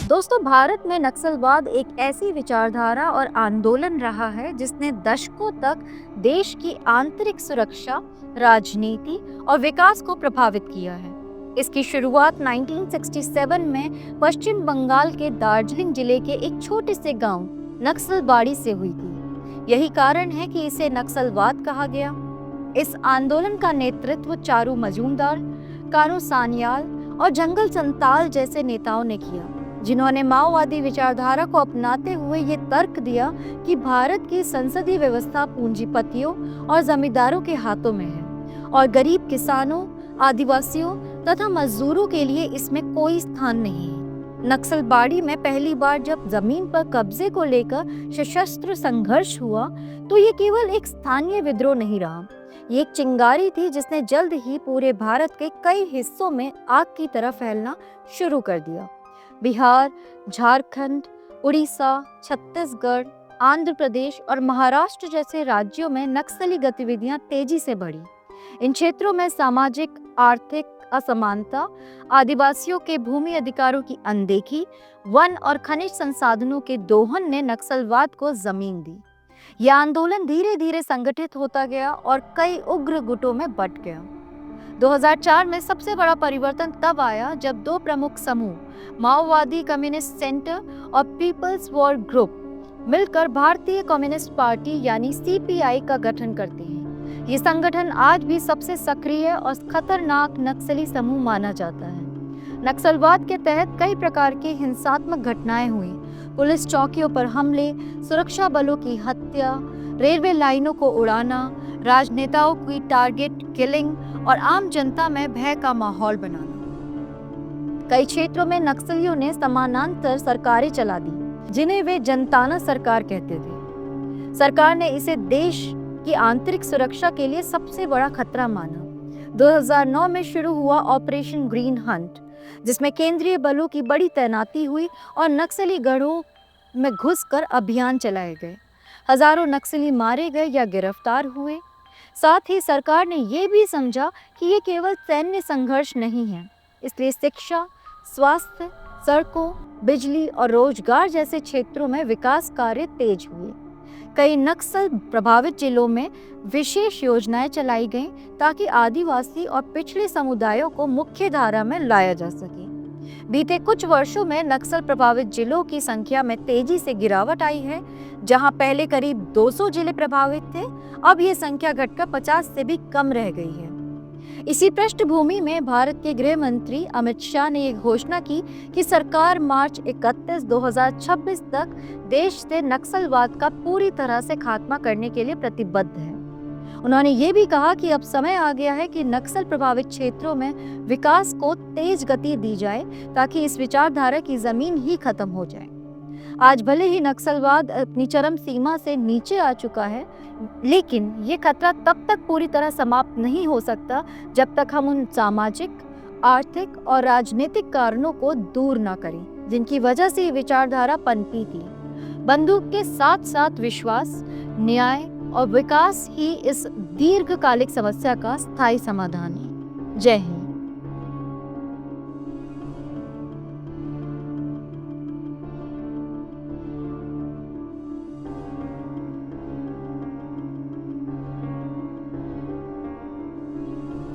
दोस्तों, भारत में नक्सलवाद एक ऐसी विचारधारा और आंदोलन रहा है जिसने दशकों तक देश की आंतरिक सुरक्षा, राजनीति और विकास को प्रभावित किया है। इसकी शुरुआत 1967 में पश्चिम बंगाल के दार्जिलिंग जिले के एक छोटे से गांव नक्सलबाड़ी से हुई थी। यही कारण है कि इसे नक्सलवाद कहा गया। इस आंदोलन का नेतृत्व चारू मजूमदार, कानू सान्याल और जंगल संताल जैसे नेताओं ने किया, जिन्होंने माओवादी विचारधारा को अपनाते हुए ये तर्क दिया कि भारत की संसदीय व्यवस्था पूंजीपतियों और जमींदारों के हाथों में है और गरीब किसानों, आदिवासियों तथा मजदूरों के लिए इसमें कोई स्थान नहीं है। नक्सलबाड़ी में पहली बार जब जमीन पर कब्जे को लेकर सशस्त्र संघर्ष हुआ तो ये केवल एक स्थानीय विद्रोह नहीं रहा, ये एक चिंगारी थी जिसने जल्द ही पूरे भारत के कई हिस्सों में आग की तरह फैलना शुरू कर दिया। बिहार, झारखंड, उड़ीसा, छत्तीसगढ़, आंध्र प्रदेश और महाराष्ट्र जैसे राज्यों में नक्सली गतिविधियां तेजी से बढ़ी। इन क्षेत्रों में सामाजिक आर्थिक असमानता, आदिवासियों के भूमि अधिकारों की अनदेखी, वन और खनिज संसाधनों के दोहन ने नक्सलवाद को जमीन दी। यह आंदोलन धीरे धीरे संगठित होता गया और कई उग्र गुटों में बंट गया। 2004 में सबसे बड़ा परिवर्तन तब आया जब दो प्रमुख समूह, माओवादी कम्युनिस्ट सेंटर और पीपल्स वॉर ग्रुप, मिलकर भारतीय कम्युनिस्ट पार्टी यानी सीपीआई का गठन करते हैं। ये संगठन आज भी सबसे सक्रिय और खतरनाक नक्सली समूह माना जाता है। नक्सलवाद के तहत कई प्रकार की हिंसात्मक घटनाएं हुई। पुलिस चौकियों पर हमले, सुरक्षा बलों की हत्या, रेलवे लाइनों को उड़ाना, राजनेताओं की टारगेट किलिंग और आम जनता में भय का माहौल बनाना। कई क्षेत्रों में नक्सलियों ने समानांतर सरकारें चला दी, जिन्हें वे जनताना सरकार कहते थे। सरकार ने इसे देश की आंतरिक सुरक्षा के लिए सबसे बड़ा खतरा माना। 2009 में शुरू हुआ ऑपरेशन ग्रीन हंट, जिसमें केंद्रीय बलों की बड़ी तैनाती हुई और नक्सली गढ़ों में घुसकर अभियान चलाए गए। हजारों नक्सली मारे गए या गिरफ्तार हुए। साथ ही सरकार ने ये भी समझा कि ये केवल सैन्य संघर्ष नहीं है, इसलिए शिक्षा, स्वास्थ्य, सड़कों, बिजली और रोजगार जैसे क्षेत्रों में विकास कार्य तेज हुए। कई नक्सल प्रभावित जिलों में विशेष योजनाएं चलाई गईं ताकि आदिवासी और पिछड़े समुदायों को मुख्य धारा में लाया जा सके। बीते कुछ वर्षों में नक्सल प्रभावित जिलों की संख्या में तेजी से गिरावट आई है। जहां पहले करीब 200 जिले प्रभावित थे, अब ये संख्या घटकर 50 से भी कम रह गई है। इसी पृष्ठभूमि में भारत के गृह मंत्री अमित शाह ने एक घोषणा की कि सरकार मार्च 31, 2026 तक देश से नक्सलवाद का पूरी तरह से खात्मा करने के लिए प्रतिबद्ध है। उन्होंने ये भी कहा कि अब समय आ गया है कि नक्सल प्रभावित क्षेत्रों में विकास को तेज गति दी जाए ताकि इस विचारधारा की जमीन ही खत्म हो जाए। आज भले ही नक्सलवाद अपनी चरम सीमा से नीचे आ चुका है, लेकिन ये खतरा तब तक पूरी तरह समाप्त नहीं हो सकता जब तक हम उन सामाजिक, आर्थिक और राजनीतिक कारणों को दूर न करें जिनकी वजह से ये विचारधारा पनपी थी। बंदूक के साथ साथ विश्वास, न्याय और विकास ही इस दीर्घकालिक समस्या का स्थायी समाधान है। जय हिंद।